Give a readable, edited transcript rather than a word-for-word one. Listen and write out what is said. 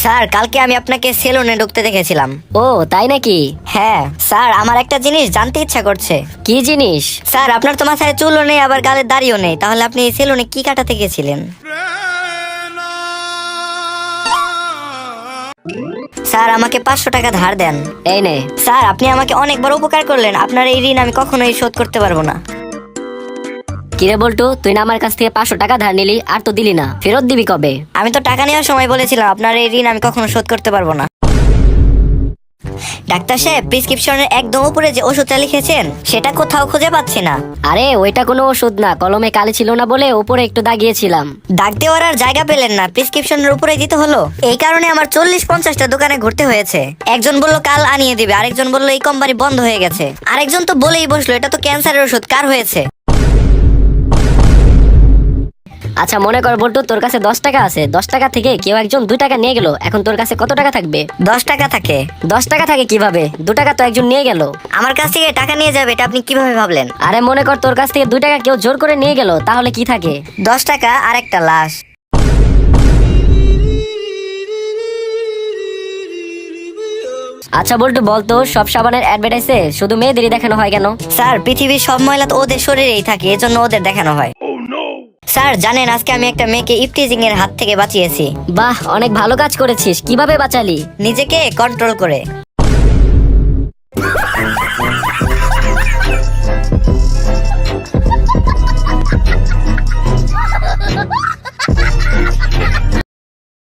Sir কালকে আমি আপনাকে সেলুনে ঢুকতে দেখেছিলাম। ও তাই নাকি? হ্যাঁ স্যার, আমার একটা জিনিস জানতে ইচ্ছা করছে। কি জিনিস? স্যার আপনার তো মাথায় চুলও নেই, আবার গালের দাড়িও নেই, তাহলে আপনি এই সেলুনে কি কাটাতে গেছিলেন? স্যার আমাকে 500 টাকা ধার দেন। এই নে। স্যার আপনি আমাকে অনেক বড় উপকার করলেন, আপনার এই ঋণ আমি কখনোই শোধ করতে পারবো না। কিরে বল্টু, তুই না আমার কাছ থেকে 500 টাকা ধার নিলি, আর তো দিলি না, ফেরত দিবি কবে? আমি তো টাকা নেওয়ার সময় বলেছিলাম আপনার এই ঋণ আমি কখনো শোধ করতে পারবো না। ডাক্তার সাহেব, প্রেসক্রিপশনের একদম উপরে যে ওষুধটা লিখেছেন সেটা কোথাও খুঁজে পাচ্ছি না। আরে ওইটা কোনো ওষুধ না, কলমে কালি ছিল না বলে উপরে একটু দাগিয়েছিলাম। দাগ দেওয়ার আর জায়গা পেলেন না, প্রেসক্রিপশনের উপরে দিতে হলো। এই কারণে আমার 40-50টা দোকানে ঘুরতে হয়েছে। একজন বলল কাল আনিয়ে দিবে, আরেকজন বলল এই কোম্পানি বন্ধ হয়ে গেছে, আরেকজন তো বলেই বসলো এটা তো ক্যান্সারের ওষুধ, কার হয়েছে? আচ্ছা মনে কর বল্টু, তোর কাছে 10 টাকা আছে, 10 টাকা থেকে কেউ একজন 2 টাকা নিয়ে গেল, এখন তোর কাছে কত টাকা থাকবে? 10 টাকা থাকে। 10 টাকা থাকে কিভাবে? 2 টাকা তো একজন নিয়ে গেল। আমার কাছ থেকে টাকা নিয়ে যাবে, এটা আপনি কিভাবে ভাবলেন? আরে মনে কর তোর কাছ থেকে 2 টাকা কেউ জোর করে নিয়ে গেল, তাহলে কি থাকে? 10 টাকা আর একটা লাশ। আচ্ছা বল্টু বলতো, সব সাবানের অ্যাডভার্টাইজে শুধু মেয়েদেরই দেখানো হয় কেন? স্যার পৃথিবীর সব ময়লা তো ওদের শরীরেই থাকে, এজন্য ওদের দেখানো হয়। স্যার জানেন আজকে আমি একটা মেয়েকে ইফটিজিং এর হাত থেকে বাঁচিয়েছি। বাহ, অনেক ভালো কাজ করেছিস। কিভাবে বাঁচালি? নিজেকে কন্ট্রোল করে।